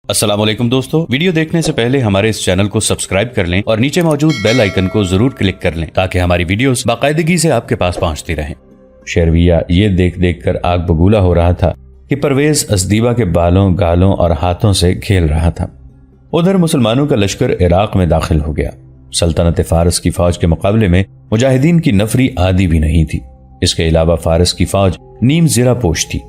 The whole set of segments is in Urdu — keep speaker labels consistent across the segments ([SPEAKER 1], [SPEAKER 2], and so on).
[SPEAKER 1] السلام علیکم دوستو، ویڈیو دیکھنے سے پہلے ہمارے اس چینل کو سبسکرائب کر لیں اور نیچے موجود بیل آئیکن کو ضرور کلک کر لیں تاکہ ہماری ویڈیوز باقاعدگی سے آپ کے پاس پہنچتی رہیں۔ شیرویہ یہ دیکھ کر آگ بگولا ہو رہا تھا کہ پرویز اسدیبہ کے بالوں، گالوں اور ہاتھوں سے کھیل رہا تھا۔ ادھر مسلمانوں کا لشکر عراق میں داخل ہو گیا۔ سلطنت فارس کی فوج کے مقابلے میں مجاہدین کی نفری آدھی بھی نہیں تھی۔ اس کے علاوہ فارس کی فوج نیم زرہ پوش تھی۔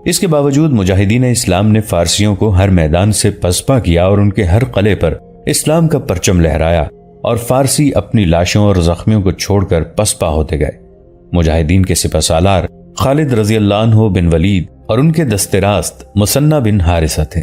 [SPEAKER 1] اس کے باوجود مجاہدین اسلام نے فارسیوں کو ہر میدان سے پسپا کیا اور ان کے ہر قلعے پر اسلام کا پرچم لہرایا اور فارسی اپنی لاشوں اور زخمیوں کو چھوڑ کر پسپا ہوتے گئے۔ مجاہدین کے سپہ سالار خالد رضی اللہ عنہ بن ولید اور ان کے دست راست مثنی بن حارثہ تھے۔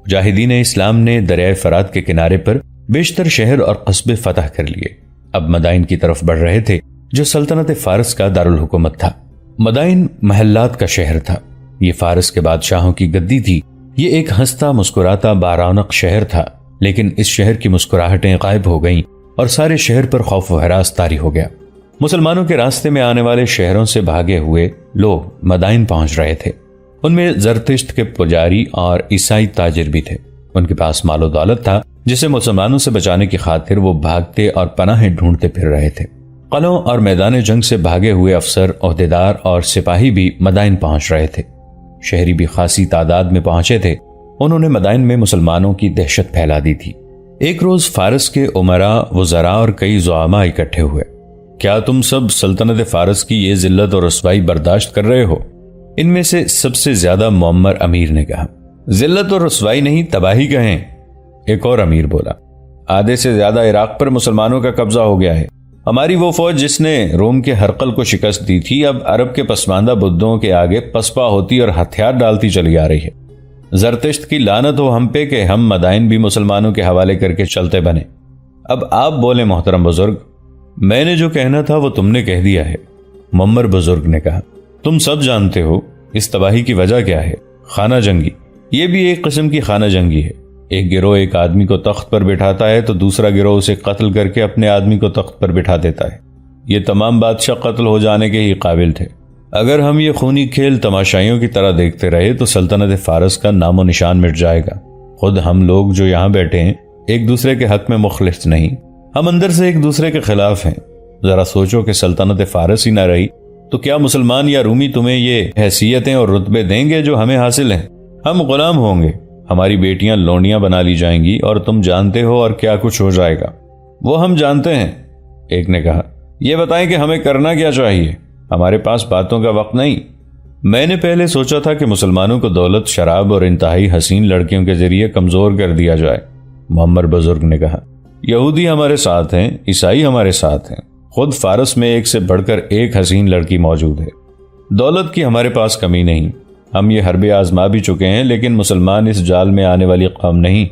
[SPEAKER 1] مجاہدین اسلام نے دریائے فرات کے کنارے پر بیشتر شہر اور قصبے فتح کر لیے۔ اب مدائن کی طرف بڑھ رہے تھے جو سلطنت فارس کا دارالحکومت تھا۔ مدائن محلات کا شہر تھا۔ یہ فارس کے بادشاہوں کی گدی تھی۔ یہ ایک ہنستا مسکراتا بارونق شہر تھا، لیکن اس شہر کی مسکراہٹیں غائب ہو گئیں اور سارے شہر پر خوف و ہراس طاری ہو گیا۔ مسلمانوں کے راستے میں آنے والے شہروں سے بھاگے ہوئے لوگ مدائن پہنچ رہے تھے۔ ان میں زرتشت کے پجاری اور عیسائی تاجر بھی تھے۔ ان کے پاس مال و دولت تھا جسے مسلمانوں سے بچانے کی خاطر وہ بھاگتے اور پناہیں ڈھونڈتے پھر رہے تھے۔ قلعوں اور میدان جنگ سے بھاگے ہوئے افسر، عہدیدار اور سپاہی بھی مدائن پہنچ رہے تھے۔ شہری بھی خاصی تعداد میں پہنچے تھے۔ انہوں نے مدائن میں مسلمانوں کی دہشت پھیلا دی تھی۔ ایک روز فارس کے امراء، وزراء اور کئی زعماء اکٹھے ہوئے۔ کیا تم سب سلطنت فارس کی یہ ذلت اور رسوائی برداشت کر رہے ہو؟ ان میں سے سب سے زیادہ معمر امیر نے کہا۔ ذلت اور رسوائی نہیں، تباہی کہیں۔ ایک اور امیر بولا، آدھے سے زیادہ عراق پر مسلمانوں کا قبضہ ہو گیا ہے۔ ہماری وہ فوج جس نے روم کے ہرقل کو شکست دی تھی اب عرب کے پسماندہ بدھوں کے آگے پسپا ہوتی اور ہتھیار ڈالتی چلی آ رہی ہے۔ زرتشت کی لعنت ہو ہم پہ کہ ہم مدائن بھی مسلمانوں کے حوالے کر کے چلتے بنے۔ اب آپ بولے محترم بزرگ۔ میں نے جو کہنا تھا وہ تم نے کہہ دیا ہے، معمر بزرگ نے کہا۔ تم سب جانتے ہو اس تباہی کی وجہ کیا ہے؟ خانہ جنگی۔ یہ بھی ایک قسم کی خانہ جنگی ہے۔ ایک گروہ ایک آدمی کو تخت پر بٹھاتا ہے تو دوسرا گروہ اسے قتل کر کے اپنے آدمی کو تخت پر بٹھا دیتا ہے۔ یہ تمام بادشاہ قتل ہو جانے کے ہی قابل تھے۔ اگر ہم یہ خونی کھیل تماشائیوں کی طرح دیکھتے رہے تو سلطنت فارس کا نام و نشان مٹ جائے گا۔ خود ہم لوگ جو یہاں بیٹھے ہیں ایک دوسرے کے حق میں مخلص نہیں، ہم اندر سے ایک دوسرے کے خلاف ہیں۔ ذرا سوچو کہ سلطنت فارس ہی نہ رہی تو کیا مسلمان یا رومی تمہیں یہ حیثیتیں اور رتبے دیں گے جو ہمیں حاصل ہیں؟ ہم غلام ہوں گے، ہماری بیٹیاں لونڈیاں بنا لی جائیں گی اور تم جانتے ہو اور کیا کچھ ہو جائے گا۔ وہ ہم جانتے ہیں، ایک نے کہا۔ یہ بتائیں کہ ہمیں کرنا کیا چاہیے؟ ہمارے پاس باتوں کا وقت نہیں۔ میں نے پہلے سوچا تھا کہ مسلمانوں کو دولت، شراب اور انتہائی حسین لڑکیوں کے ذریعے کمزور کر دیا جائے، معمر بزرگ نے کہا۔ یہودی ہمارے ساتھ ہیں، عیسائی ہمارے ساتھ ہیں، خود فارس میں ایک سے بڑھ کر ایک حسین لڑکی موجود ہے۔ دولت کی ہمارے پاس کمی نہیں، ہم یہ حربے آزما بھی چکے ہیں، لیکن مسلمان اس جال میں آنے والی قوم نہیں۔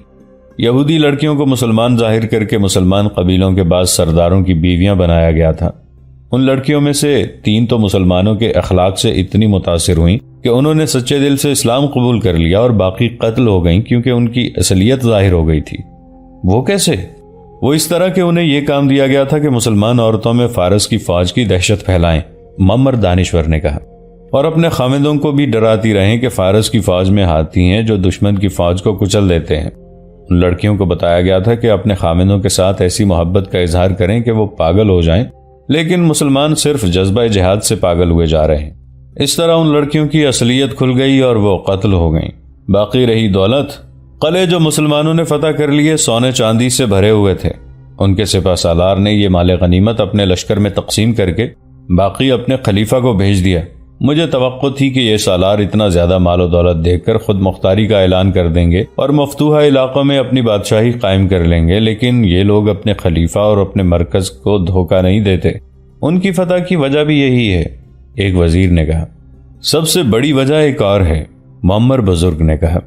[SPEAKER 1] یہودی لڑکیوں کو مسلمان ظاہر کر کے مسلمان قبیلوں کے بعض سرداروں کی بیویاں بنایا گیا تھا۔ ان لڑکیوں میں سے 3 تو مسلمانوں کے اخلاق سے اتنی متاثر ہوئیں کہ انہوں نے سچے دل سے اسلام قبول کر لیا اور باقی قتل ہو گئیں کیونکہ ان کی اصلیت ظاہر ہو گئی تھی۔ وہ کیسے؟ وہ اس طرح کہ انہیں یہ کام دیا گیا تھا کہ مسلمان عورتوں میں فارس کی فوج کی دہشت پھیلائیں، معمر دانشور نے کہا، اور اپنے خامندوں کو بھی ڈراتی رہیں کہ فارس کی فوج میں ہاتھی ہیں جو دشمن کی فوج کو کچل دیتے ہیں۔ ان لڑکیوں کو بتایا گیا تھا کہ اپنے خامندوں کے ساتھ ایسی محبت کا اظہار کریں کہ وہ پاگل ہو جائیں، لیکن مسلمان صرف جذبہ جہاد سے پاگل ہوئے جا رہے ہیں۔ اس طرح ان لڑکیوں کی اصلیت کھل گئی اور وہ قتل ہو گئیں۔ باقی رہی دولت، قلعے جو مسلمانوں نے فتح کر لیے سونے چاندی سے بھرے ہوئے تھے۔ ان کے سپہ سالار نے یہ مال غنیمت اپنے لشکر میں تقسیم کر کے باقی اپنے خلیفہ کو بھیج دیا۔ مجھے توقع تھی کہ یہ سالار اتنا زیادہ مال و دولت دیکھ کر خود مختاری کا اعلان کر دیں گے اور مفتوحہ علاقوں میں اپنی بادشاہی قائم کر لیں گے، لیکن یہ لوگ اپنے خلیفہ اور اپنے مرکز کو دھوکہ نہیں دیتے۔ ان کی فتح کی وجہ بھی یہی ہے، ایک وزیر نے کہا۔ سب سے بڑی وجہ ایک اور ہے، معمر بزرگ نے کہا۔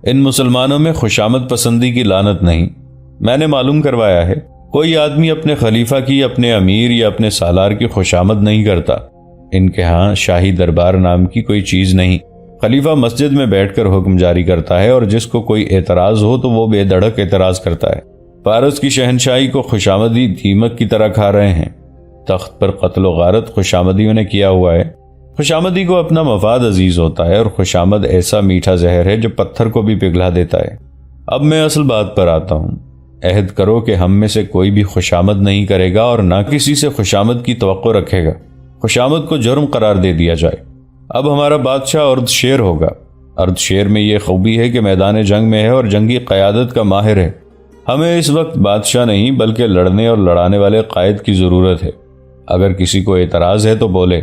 [SPEAKER 1] ان مسلمانوں میں خوشامد پسندی کی لعنت نہیں۔ میں نے معلوم کروایا ہے، کوئی آدمی اپنے خلیفہ کی، اپنے امیر یا اپنے سالار کی خوشامد نہیں کرتا۔ ان کے ہاں شاہی دربار نام کی کوئی چیز نہیں۔ خلیفہ مسجد میں بیٹھ کر حکم جاری کرتا ہے اور جس کو کوئی اعتراض ہو تو وہ بے دھڑک اعتراض کرتا ہے۔ فارس کی شہنشاہی کو خوشامدی دیمک کی طرح کھا رہے ہیں۔ تخت پر قتل و غارت خوشامدیوں نے کیا ہوا ہے۔ خوشامدی کو اپنا مفاد عزیز ہوتا ہے اور خوشامد ایسا میٹھا زہر ہے جو پتھر کو بھی پگھلا دیتا ہے۔
[SPEAKER 2] اب میں اصل بات پر آتا ہوں۔ عہد کرو کہ ہم میں سے کوئی بھی خوشامد نہیں کرے گا اور نہ کسی سے خوشامد کی توقع رکھے گا۔ خوشامد کو جرم قرار دے دیا جائے۔ اب ہمارا بادشاہ اردشیر ہوگا۔ اردشیر میں یہ خوبی ہے کہ میدان جنگ میں ہے اور جنگی قیادت کا ماہر ہے۔ ہمیں اس وقت بادشاہ نہیں بلکہ لڑنے اور لڑانے والے قائد کی ضرورت ہے۔ اگر کسی کو اعتراض ہے تو بولے۔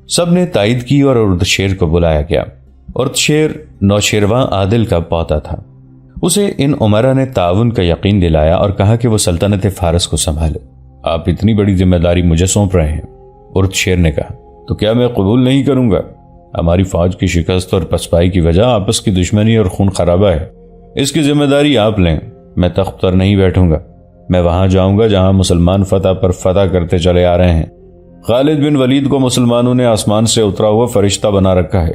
[SPEAKER 2] سب نے تائید کی اور اردشیر کو بلایا گیا۔ اردشیر نوشیرواں عادل کا پوتا تھا۔ اسے ان عمرا نے تعاون کا یقین دلایا اور کہا کہ وہ سلطنت فارس کو سنبھالے۔ آپ اتنی بڑی ذمہ داری مجھے سونپ رہے ہیں؟ اردشیر نے کہا، تو کیا میں قبول نہیں کروں گا؟ ہماری فوج کی شکست اور پسپائی کی وجہ آپس کی دشمنی اور خون خرابہ ہے۔ اس کی ذمہ داری آپ لیں۔ میں تخت پر نہیں بیٹھوں گا۔ میں وہاں جاؤں گا جہاں مسلمان فتح پر فتح کرتے چلے آ رہے ہیں۔ خالد بن ولید کو مسلمانوں نے آسمان سے اترا ہوا فرشتہ بنا رکھا ہے۔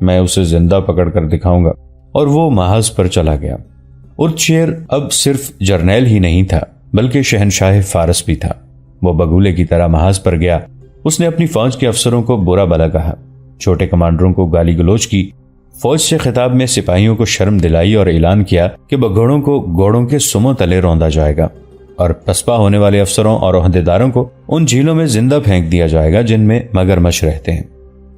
[SPEAKER 2] میں اسے زندہ پکڑ کر دکھاؤں گا۔ اور وہ محاذ پر چلا گیا۔ اردشیر اب صرف جرنیل ہی نہیں تھا بلکہ شہنشاہ فارس بھی تھا۔ وہ بگولے کی طرح محاذ پر گیا۔ اس نے اپنی فوج کے افسروں کو برا بھلا کہا، چھوٹے کمانڈروں کو گالی گلوچ کی، فوج سے خطاب میں سپاہیوں کو شرم دلائی اور اعلان کیا کہ بگھوڑوں کو گھوڑوں کے سموں تلے روندا جائے گا اور پسپا ہونے والے افسروں اور عہدیداروں کو ان جھیلوں میں زندہ پھینک دیا جائے گا جن میں مگرمچھ رہتے ہیں۔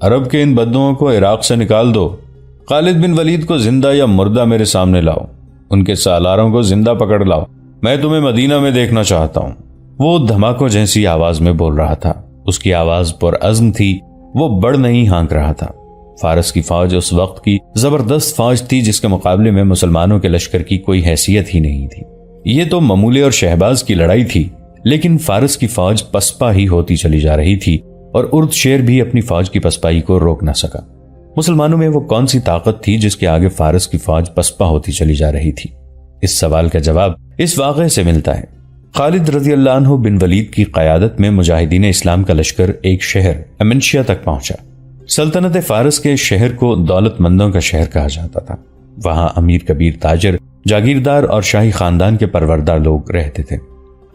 [SPEAKER 2] عرب کے ان بدوؤں کو عراق سے نکال دو۔ خالد بن ولید کو زندہ یا مردہ میرے سامنے لاؤ۔ ان کے سالاروں کو زندہ پکڑ لاؤ۔ میں تمہیں مدینہ میں دیکھنا چاہتا ہوں۔ وہ دھماکوں جیسی آواز میں بول رہا تھا۔ اس کی آواز پر عزم تھی۔ وہ بڑھ نہیں ہانک رہا تھا۔ فارس کی فوج اس وقت کی زبردست فوج تھی جس کے مقابلے میں مسلمانوں کے لشکر کی کوئی حیثیت ہی نہیں تھی۔ یہ تو ممولے اور شہباز کی لڑائی تھی، لیکن فارس کی فوج پسپا ہی ہوتی چلی جا رہی تھی اور اردشیر بھی اپنی فوج کی پسپائی کو روک نہ سکا۔ مسلمانوں میں وہ کون سی طاقت تھی جس کے آگے فارس کی فوج پسپا ہوتی چلی جا رہی تھی؟ اس سوال کا جواب اس واقعے سے ملتا ہے۔ خالد رضی اللہ عنہ بن ولید کی قیادت میں مجاہدین اسلام کا لشکر ایک شہر امنشیا تک پہنچا۔ سلطنت فارس کے شہر کو دولت مندوں کا شہر کہا جاتا تھا۔ وہاں امیر کبیر تاجر، جاگیردار اور شاہی خاندان کے پروردہ لوگ رہتے تھے۔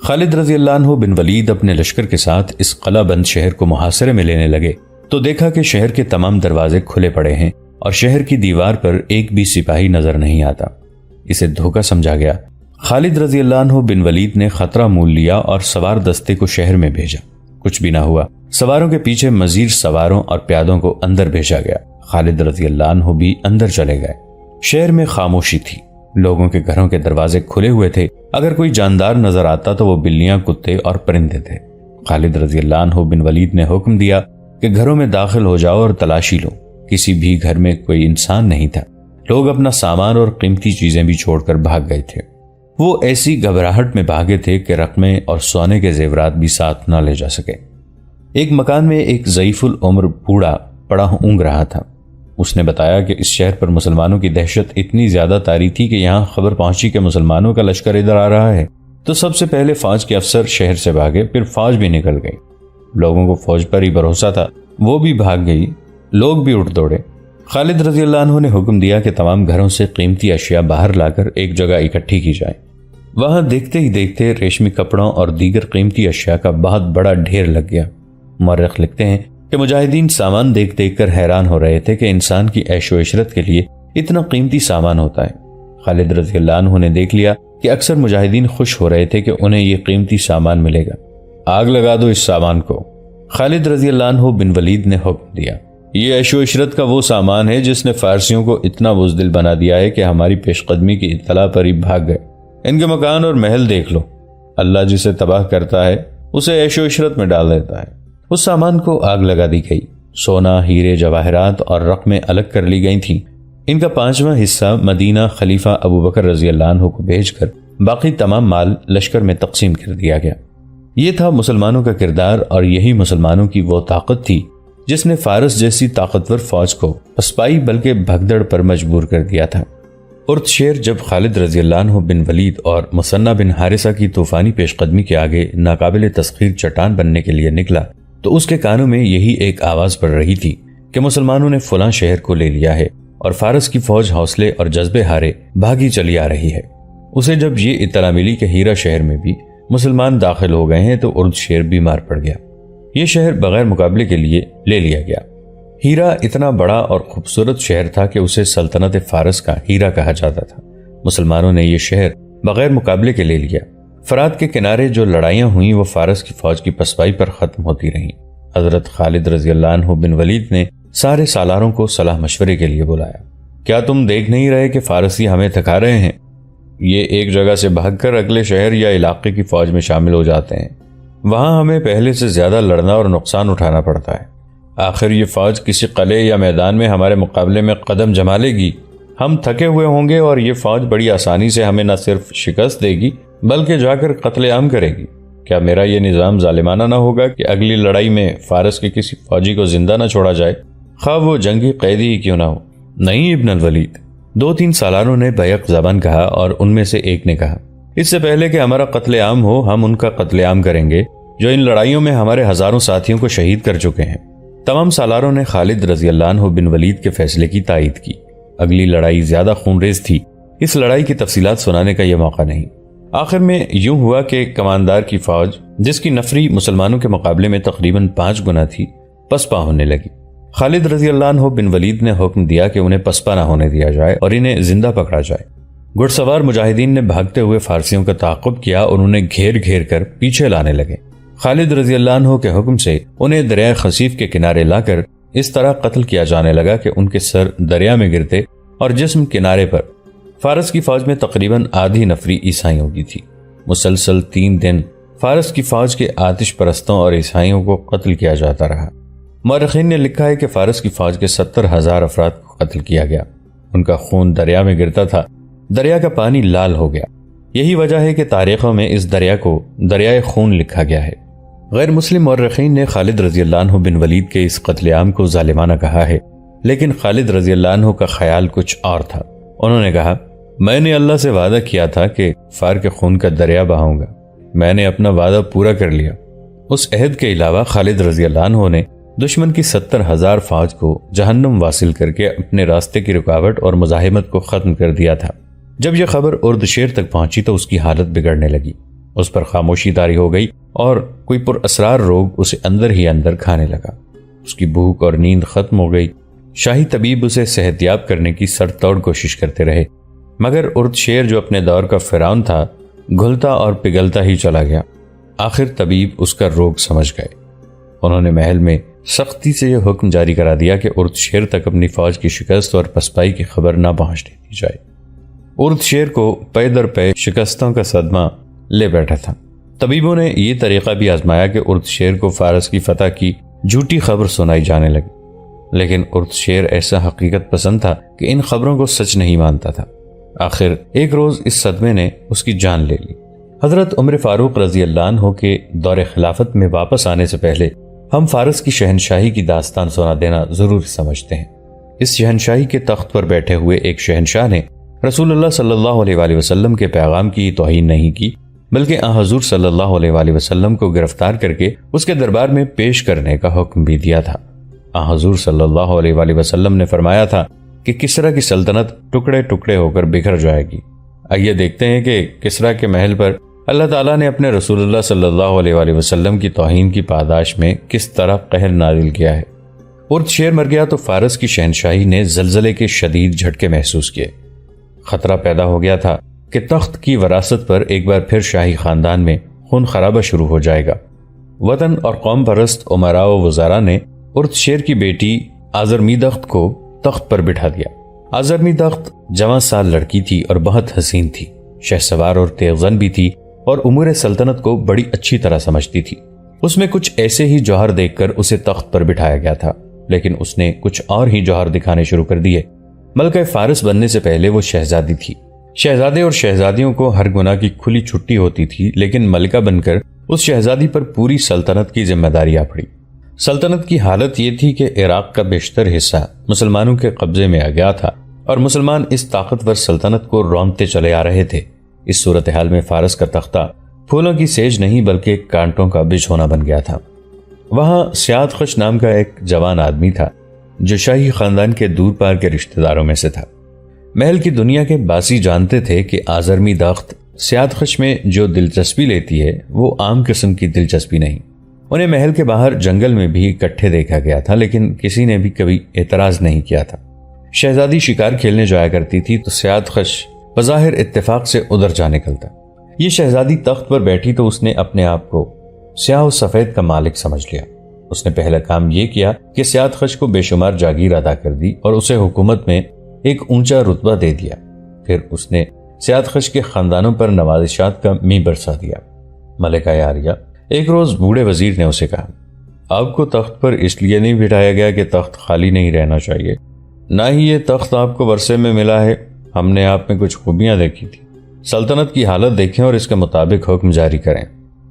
[SPEAKER 2] خالد رضی اللہ عنہ بن ولید اپنے لشکر کے ساتھ اس قلعہ بند شہر کو محاصرے میں لینے لگے تو دیکھا کہ شہر کے تمام دروازے کھلے پڑے ہیں اور شہر کی دیوار پر ایک بھی سپاہی نظر نہیں آتا۔ اسے دھوکہ سمجھا گیا۔ خالد رضی اللہ عنہ بن ولید نے خطرہ مول لیا اور سوار دستے کو شہر میں بھیجا۔ کچھ بھی نہ ہوا۔ سواروں کے پیچھے مزید سواروں اور پیادوں کو اندر بھیجا گیا۔ خالد رضی اللہ عنہ بھی اندر چلے گئے۔ شہر میں خاموشی تھی۔ لوگوں کے گھروں کے دروازے کھلے ہوئے تھے۔ اگر کوئی جاندار نظر آتا تو وہ بلیاں، کتے اور پرندے تھے۔ خالد رضی اللہ عنہ بن ولید نے حکم دیا کہ گھروں میں داخل ہو جاؤ اور تلاشی لو۔ کسی بھی گھر میں کوئی انسان نہیں تھا۔ لوگ اپنا سامان اور قیمتی چیزیں بھی چھوڑ کر بھاگ گئے تھے۔ وہ ایسی گھبراہٹ میں بھاگے تھے کہ رقمیں اور سونے کے زیورات بھی ساتھ نہ لے جا سکے۔ ایک مکان میں ایک ضعیف العمر بوڑھا پڑا اونگ رہا تھا۔ اس نے بتایا کہ اس شہر پر مسلمانوں کی دہشت اتنی زیادہ طاری تھی کہ یہاں خبر پہنچی کہ مسلمانوں کا لشکر ادھر آ رہا ہے تو سب سے پہلے فوج کے افسر شہر سے بھاگے، پھر فوج بھی نکل گئی۔ لوگوں کو فوج پر ہی بھروسہ تھا، وہ بھی بھاگ گئی، لوگ بھی اٹھ دوڑے۔ خالد رضی اللہ عنہ نے حکم دیا کہ تمام گھروں سے قیمتی اشیاء باہر لا کر ایک جگہ اکٹھی کی جائے۔ وہاں دیکھتے ہی دیکھتے ریشمی کپڑوں اور دیگر قیمتی اشیاء کا بہت بڑا ڈھیر لگ گیا۔ مورخ لکھتے ہیں کہ مجاہدین سامان دیکھ دیکھ کر حیران ہو رہے تھے کہ انسان کی عیش و عشرت کے لیے اتنا قیمتی سامان ہوتا ہے۔ خالد رضی اللہ عنہ نے دیکھ لیا کہ اکثر مجاہدین خوش ہو رہے تھے کہ انہیں یہ قیمتی سامان ملے گا۔ آگ لگا دو اس سامان کو۔ خالد رضی اللہ عنہ بن ولید نے حکم دیا۔ یہ عیش و عشرت کا وہ سامان ہے جس نے فارسیوں کو اتنا بزدل بنا دیا ہے کہ ہماری پیش قدمی کی اطلاع پر ہی بھاگ گئے۔ ان کے مکان اور محل دیکھ لو۔ اللہ جسے تباہ کرتا ہے اسے عیش و عشرت میں ڈال دیتا ہے۔ اس سامان کو آگ لگا دی گئی۔ سونا، ہیرے، جواہرات اور رقمیں الگ کر لی گئی تھیں۔ ان کا 5واں حصہ مدینہ خلیفہ ابو بکر رضی اللہ عنہ کو بھیج کر باقی تمام مال لشکر میں تقسیم کر دیا گیا۔ یہ تھا مسلمانوں کا کردار اور یہی مسلمانوں کی وہ طاقت تھی جس نے فارس جیسی طاقتور فوج کو پسپائی بلکہ بھگدڑ پر مجبور کر دیا تھا۔ اردشیر جب خالد رضی اللہ عنہ بن ولید اور مثنہ بن حارثہ کی طوفانی پیش قدمی کے آگے ناقابل تسخیر چٹان بننے کے لیے نکلا تو اس کے کانوں میں یہی ایک آواز پڑ رہی تھی کہ مسلمانوں نے فلاں شہر کو لے لیا ہے اور فارس کی فوج حوصلے اور جذبے ہارے بھاگی چلی آ رہی ہے۔ اسے جب یہ اطلاع ملی کہ ہیرا شہر میں بھی مسلمان داخل ہو گئے ہیں تو اردشیر بیمار پڑ گیا۔ یہ شہر بغیر مقابلے کے لیے لے لیا گیا۔ ہیرا اتنا بڑا اور خوبصورت شہر تھا کہ اسے سلطنت فارس کا ہیرا کہا جاتا تھا۔
[SPEAKER 1] مسلمانوں نے یہ شہر بغیر مقابلے کے لے لیا۔ فرات کے کنارے جو لڑائیاں ہوئیں وہ فارس کی فوج کی پسپائی پر ختم ہوتی رہیں۔ حضرت خالد رضی اللہ عنہ بن ولید نے سارے سالاروں کو صلاح مشورے کے لیے بلایا۔ کیا تم دیکھ نہیں رہے کہ فارسی ہمیں تھکا رہے ہیں؟ یہ ایک جگہ سے بھاگ کر اگلے شہر یا علاقے کی فوج میں شامل ہو جاتے ہیں، وہاں ہمیں پہلے سے زیادہ لڑنا اور نقصان اٹھانا پڑتا ہے۔ آخر یہ فوج کسی قلعے یا میدان میں ہمارے مقابلے میں قدم جما لے گی، ہم تھکے ہوئے ہوں گے اور یہ فوج بڑی آسانی سے ہمیں نہ صرف شکست دے گی بلکہ جا کر قتل عام کرے گی۔ کیا میرا یہ نظام ظالمانہ نہ ہوگا کہ اگلی لڑائی میں فارس کے کسی فوجی کو زندہ نہ چھوڑا جائے، خواہ وہ جنگی قیدی ہی کیوں نہ ہو؟ نہیں ابن الولید، 2-3 سالاروں نے بیک زبان کہا اور ان میں سے ایک نے کہا، اس سے پہلے کہ ہمارا قتل عام ہو ہم ان کا قتل عام کریں گے جو ان لڑائیوں میں ہمارے ہزاروں ساتھیوں کو شہید کر چکے ہیں۔ تمام سالاروں نے خالد رضی اللہ عنہ بن ولید کے فیصلے کی تائید کی۔ اگلی لڑائی زیادہ خون ریز تھی، اس لڑائی کی تفصیلات سنانے کا یہ موقع نہیں۔ آخر میں یوں ہوا کہ کماندار کی فوج، جس کی نفری مسلمانوں کے مقابلے میں تقریباً 5 گنا تھی، پسپا ہونے لگی۔ خالد رضی اللہ عنہ بن ولید نے حکم دیا کہ انہیں پسپا نہ ہونے دیا جائے اور انہیں زندہ پکڑا جائے۔ گھڑ سوار مجاہدین نے بھاگتے ہوئے فارسیوں کا تعاقب کیا اور انہیں گھیر گھیر کر پیچھے لانے لگے۔ خالد رضی اللہ عنہ کے حکم سے انہیں دریائے خصیف کے کنارے لا کر اس طرح قتل کیا جانے لگا کہ ان کے سر دریا میں گرتے اور جسم کنارے پر۔ فارس کی فوج میں تقریباً آدھی نفری عیسائیوں کی تھی۔ مسلسل 3 دن فارس کی فوج کے آتش پرستوں اور عیسائیوں کو قتل کیا جاتا رہا۔ مورخین نے لکھا ہے کہ فارس کی فوج کے 70,000 افراد کو قتل کیا گیا۔ ان کا خون دریا میں گرتا تھا، دریا کا پانی لال ہو گیا۔ یہی وجہ ہے کہ تاریخوں میں اس دریا کو دریائے خون لکھا گیا ہے۔ غیر مسلم مورخین نے خالد رضی اللہ عنہ بن ولید کے اس قتل عام کو ظالمانہ کہا ہے، لیکن خالد رضی اللہ عنہ کا خیال کچھ اور تھا۔ انہوں نے کہا، میں نے اللہ سے وعدہ کیا تھا کہ فار کے خون کا دریا بہاؤں گا، میں نے اپنا وعدہ پورا کر لیا۔ اس عہد کے علاوہ خالد رضی اللہ عنہ نے دشمن کی 70,000 فوج کو جہنم واصل کر کے اپنے راستے کی رکاوٹ اور مزاحمت کو ختم کر دیا تھا۔ جب یہ خبر ارد شیر تک پہنچی تو اس کی حالت بگڑنے لگی، اس پر خاموشی طاری ہو گئی اور کوئی پر اسرار روگ اسے اندر ہی اندر کھانے لگا۔ اس کی بھوک اور نیند ختم ہو گئی۔ شاہی طبیب اسے صحت یاب کرنے کی سر توڑ کوشش کرتے رہے، مگر ارد شیر جو اپنے دور کا فرعون تھا گھلتا اور پگھلتا ہی چلا گیا۔ آخر طبیب اس کا روگ سمجھ گئے۔ انہوں نے محل میں سختی سے یہ حکم جاری کرا دیا کہ ارد شیر تک اپنی فوج کی شکست اور پسپائی کی خبر نہ پہنچنے دی جائے۔ ارد شیر کو پے در پے شکستوں کا صدمہ لے بیٹھا تھا۔ طبیبوں نے یہ طریقہ بھی آزمایا کہ ارد شیر کو فارس کی فتح کی جھوٹی خبر سنائی جانے لگی، لیکن ارد شیر ایسا حقیقت پسند تھا کہ ان خبروں کو سچ نہیں مانتا تھا۔ آخر ایک روز اس صدمے نے اس کی جان لے لی۔ حضرت عمر فاروق رضی اللہ عنہ کے دور خلافت میں واپس آنے سے پہلے ہم فارس کی شہنشاہی کی داستان سنا دینا ضرور سمجھتے ہیں۔ اس شہنشاہی کے تخت پر بیٹھے ہوئے ایک شہنشاہ نے رسول اللہ صلی اللہ علیہ وآلہ وسلم کے پیغام کی توہین نہیں کی، بلکہ آن حضور صلی اللہ علیہ وآلہ وسلم کو گرفتار کر کے اس کے دربار میں پیش کرنے کا حکم بھی دیا تھا۔ آن حضور صلی اللہ علیہ وآلہ وسلم نے فرمایا تھا کہ کسرا کی سلطنت ٹکڑے ٹکڑے ہو کر بکھر جائے گی۔ آئیے دیکھتے ہیں کہ کسرا کے محل پر اللہ تعالیٰ نے اپنے رسول اللہ صلی اللہ علیہ وآلہ وسلم کی توہین کی پاداش میں کس طرح قہر نازل کیا ہے۔ ارد شیر مر گیا تو فارس کی شہنشاہی نے زلزلے کے شدید جھٹکے محسوس کیے۔ خطرہ پیدا ہو گیا تھا کہ تخت کی وراثت پر ایک بار پھر شاہی خاندان میں خون خرابہ شروع ہو جائے گا۔ وطن اور قوم پرست امراء و وزراء نے ارد شیر کی بیٹی آزرمیدخت کو تخت پر بٹھا دیا۔ آزرمیدخت جوان سال لڑکی تھی اور بہت حسین تھی، شہسوار اور تیغزن بھی تھی اور امور سلطنت کو بڑی اچھی طرح سمجھتی تھی۔ اس میں کچھ ایسے ہی جوہر دیکھ کر اسے تخت پر بٹھایا گیا تھا، لیکن اس نے کچھ اور ہی جوہر دکھانے شروع کر دیے۔ ملکہ فارس بننے سے پہلے وہ شہزادی تھی۔ شہزادے اور شہزادیوں کو ہر گناہ کی کھلی چھٹی ہوتی تھی، لیکن ملکہ بن کر اس شہزادی پر پوری سلطنت کی ذمہ داری آ پڑی۔ سلطنت کی حالت یہ تھی کہ عراق کا بیشتر حصہ مسلمانوں کے قبضے میں آ گیا تھا اور مسلمان اس طاقتور سلطنت کو رونتے چلے آ رہے تھے۔ اس صورتحال میں فارس کا تختہ پھولوں کی سیج نہیں بلکہ کانٹوں کا بچھونا بن گیا تھا۔ وہاں سیاد خش نام کا ایک جوان آدمی تھا جو شاہی خاندان کے دور پار کے رشتہ داروں میں سے تھا۔ محل کی دنیا کے باسی جانتے تھے کہ آزرمی دخت سیاد خش میں جو دلچسپی لیتی ہے وہ عام قسم کی دلچسپی نہیں۔ انہیں محل کے باہر جنگل میں بھی اکٹھے دیکھا گیا تھا، لیکن کسی نے بھی کبھی اعتراض نہیں کیا تھا۔ شہزادی شکار کھیلنے جایا کرتی تھی تو سیاد خش
[SPEAKER 2] بظاہر اتفاق سے ادھر جا نکلتا۔ یہ شہزادی تخت پر بیٹھی تو اس نے اپنے آپ کو سیاہ و سفید کا مالک سمجھ لیا۔ اس نے پہلا کام یہ کیا کہ سیاد خش کو بے شمار جاگیر ادا کر دی اور اسے حکومت میں ایک اونچا رتبہ دے دیا۔ پھر اس نے سیاد خش کے خاندانوں پر نوازشات کا می برسا دیا۔ ملکہ عالیہ، ایک روز بوڑھے وزیر نے اسے کہا، آپ کو تخت پر اس لیے نہیں بٹھایا گیا کہ تخت خالی نہیں رہنا چاہیے، نہ ہی یہ تخت آپ کو ورثے میں ملا ہے، ہم نے آپ میں کچھ خوبیاں دیکھی تھی۔ سلطنت کی حالت دیکھیں اور اس کے مطابق حکم جاری کریں۔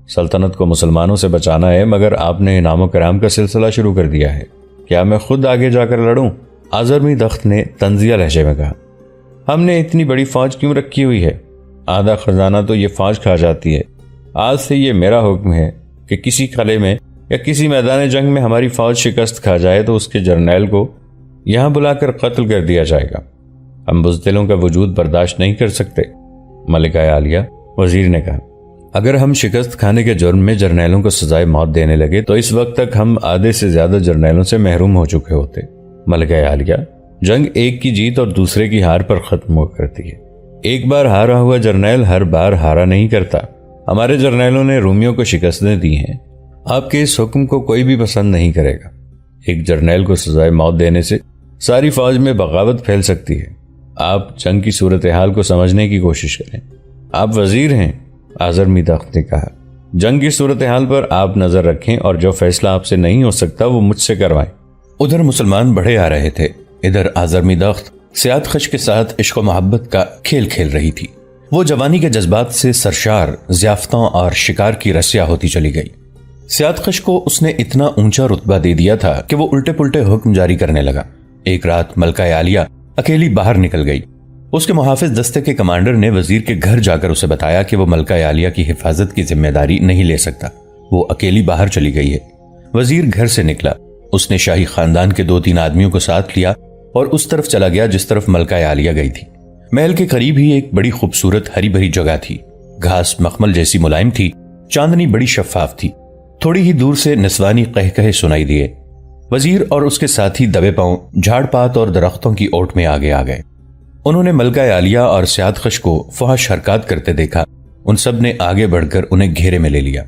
[SPEAKER 2] سلطنت کو مسلمانوں سے بچانا ہے، مگر آپ نے انعام و کرام کا سلسلہ شروع کر دیا ہے، کیا میں خود آگے جا کر لڑوں؟ آزرمی دخت نے طنزیہ لہجے میں کہا، ہم نے اتنی بڑی فوج کیوں رکھی ہوئی ہے؟ آدھا خزانہ تو یہ فوج کھا جاتی ہے۔ آج سے یہ میرا حکم ہے کہ کسی قلعے میں یا کسی میدان جنگ میں ہماری فوج شکست کھا جائے تو اس کے جرنیل کو یہاں بلا کر قتل کر دیا جائے گا۔ ہم بزدلوں کا وجود برداشت نہیں کر سکتے۔ ملکہ عالیہ، وزیر نے کہا، اگر ہم شکست کھانے کے جرم میں جرنیلوں کو سزائے موت دینے لگے تو اس وقت تک ہم آدھے سے زیادہ جرنیلوں سے محروم ہو چکے ہوتے۔ ملکہ عالیہ، جنگ ایک کی جیت اور دوسرے کی ہار پر ختم ہوا کرتی ہے۔ ایک بار ہارا ہوا جرنیل ہر بار ہارا نہیں کرتا۔ ہمارے جرنیلوں نے رومیوں کو شکستیں دی ہیں، آپ کے اس حکم کو کوئی بھی پسند نہیں کرے گا۔ ایک جرنیل کو سزائے موت دینے سے ساری فوج میں بغاوت پھیل سکتی ہے۔ آپ جنگ کی صورتحال کو سمجھنے کی کوشش کریں۔ آپ وزیر ہیں، آزرمی دخت نے کہا، جنگ کی صورتحال پر آپ نظر رکھیں اور جو فیصلہ آپ سے نہیں ہو سکتا وہ مجھ سے کروائیں۔ ادھر مسلمان بڑھے آ رہے تھے، ادھر آزرمی دخت سیاد خش کے ساتھ عشق و محبت کا کھیل کھیل رہی تھی۔ وہ جوانی کے جذبات سے سرشار، ضیافتوں اور شکار کی رسیا ہوتی چلی گئی۔ سیاد خش کو اس نے اتنا اونچا رتبہ دے دیا تھا کہ وہ الٹے پلٹے حکم جاری کرنے لگا۔ ایک رات ملکہ عالیہ اکیلی باہر نکل گئی۔ اس کے محافظ دستے کے کمانڈر نے وزیر کے گھر جا کر اسے بتایا کہ وہ ملکہ عالیہ کی حفاظت کی ذمہ داری نہیں لے سکتا، وہ اکیلی باہر چلی گئی ہے۔ وزیر گھر سے نکلا، اس نے شاہی خاندان کے 2-3 آدمیوں کو ساتھ لیا اور اس طرف چلا گیا جس طرف ملکہ عالیہ گئی تھی۔ محل کے قریب ہی ایک بڑی خوبصورت ہری بھری جگہ تھی، گھاس مخمل جیسی ملائم تھی، چاندنی بڑی شفاف تھی۔ تھوڑی ہی دور سے نسوانی قہقہے سنائی دیے۔ وزیر اور اس کے ساتھی دبے پاؤں جھاڑ پات اور درختوں کی اوٹ میں آگے آ گئے۔ انہوں نے ملکہ عالیہ اور سیاد خش کو فحش حرکات کرتے دیکھا۔ ان سب نے آگے بڑھ کر انہیں گھیرے میں لے لیا۔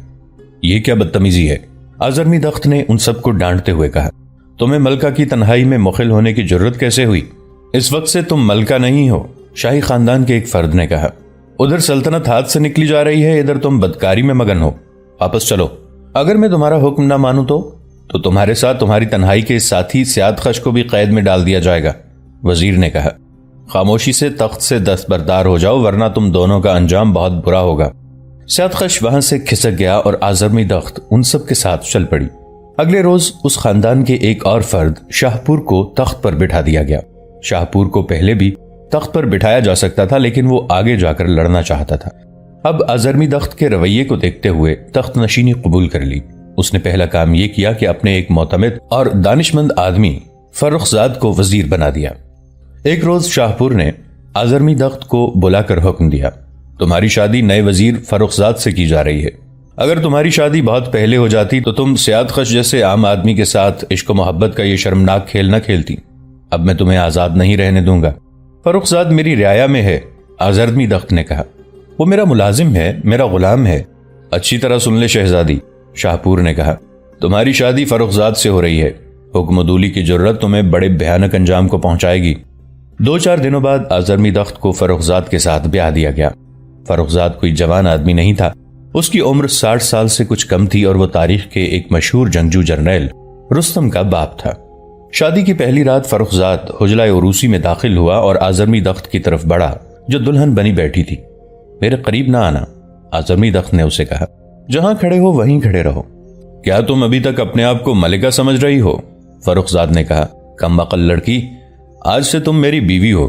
[SPEAKER 2] یہ کیا بدتمیزی ہے؟ آزرمی دخت نے ان سب کو ڈانٹتے ہوئے کہا، تمہیں ملکہ کی تنہائی میں مخل ہونے کی جرت کیسے ہوئی؟ اس وقت سے تم ملکہ نہیں ہو، شاہی خاندان کے ایک فرد نے کہا۔ ادھر سلطنت ہاتھ سے نکلی جا رہی ہے، ادھر تم بدکاری میں مگن ہو، واپس چلو۔ اگر میں تمہارا حکم نہ مانوں تو تمہارے ساتھ تمہاری تنہائی کے ساتھی سیاد خش کو بھی قید میں ڈال دیا جائے گا۔ وزیر نے کہا، خاموشی سے تخت سے دستبردار ہو جاؤ ورنہ تم دونوں کا انجام بہت برا ہوگا۔ سیاد خش وہاں سے کھسک گیا اور آزرمی دخت ان سب کے ساتھ چل پڑی۔ اگلے روز اس خاندان کے ایک اور فرد شاہپور کو تخت پر بٹھا دیا گیا۔ شاہپور کو پہلے بھی تخت پر بٹھایا جا سکتا تھا لیکن وہ آگے جا کر لڑنا چاہتا تھا۔ اب آزرمی دخت کے رویے کو دیکھتے ہوئے تخت نشینی قبول کر لی۔ اس نے پہلا کام یہ کیا کہ اپنے ایک معتمد اور دانشمند آدمی فرخزاد کو وزیر بنا دیا۔ ایک روز شاہپور نے آزرمی دخت کو بلا کر حکم دیا، تمہاری شادی نئے وزیر فرخزاد سے کی جا رہی ہے۔ اگر تمہاری شادی بہت پہلے ہو جاتی تو تم سیاد خش جیسے عام آدمی کے ساتھ عشق و محبت کا یہ شرمناک کھیل نہ کھیلتی۔ اب میں تمہیں آزاد نہیں رہنے دوں گا۔ فرخزاد میری رعایا میں ہے، آزرمی دخت نے کہا۔ وہ میرا ملازم ہے، میرا غلام ہے۔ اچھی طرح سن لے شہزادی، شاہپور نے کہا، تمہاری شادی فرخزاد سے ہو رہی ہے۔ حکم و دولی کی جرت تمہیں بڑے بھیانک انجام کو پہنچائے گی۔ 2-4 دنوں بعد آزرمی دخت کو فرخزاد کے ساتھ بیاہ دیا گیا۔ فرخزاد کوئی جوان آدمی نہیں تھا، اس کی عمر 60 سال سے کچھ کم تھی اور وہ تاریخ کے ایک مشہور جنگجو جرنیل رستم کا باپ تھا۔ شادی کی پہلی رات فرخزاد حجلہ عروسی میں داخل ہوا اور آزرمی دخت کی طرف بڑھا جو دلہن بنی بیٹھی تھی۔ میرے قریب نہ آنا، آزرمی دخت نے اسے کہا، جہاں کھڑے ہو وہیں کھڑے رہو۔ کیا تم ابھی تک اپنے آپ کو ملکہ سمجھ رہی ہو؟ فرخزاد نے کہا، کم عقل لڑکی، آج سے تم میری بیوی ہو۔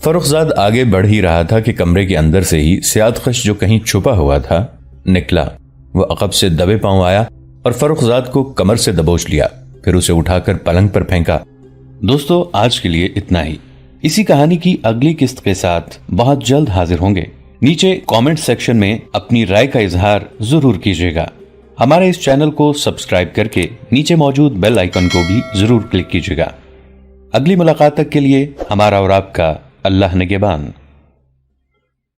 [SPEAKER 2] فرخزاد آگے بڑھ ہی رہا تھا کہ کمرے کے اندر سے ہی سیاد خش جو کہیں چھپا ہوا تھا نکلا۔ وہ عقب سے دبے پاؤں آیا اور فرخزاد کو کمر سے دبوچ لیا، پھر اسے اٹھا کر پلنگ پر پھینکا۔ دوستو، آج کے لیے اتنا ہی۔ اسی کہانی کی اگلی قسط کے ساتھ بہت جلد حاضر ہوں گے۔ نیچے کامنٹ سیکشن میں اپنی رائے کا اظہار ضرور کیجیے گا۔ ہمارے اس چینل کو سبسکرائب کر کے نیچے موجود بیل آئیکن کو بھی ضرور کلک کیجیے گا۔ اگلی ملاقات تک کے لیے ہمارا اور آپ کا اللہ نگہبان۔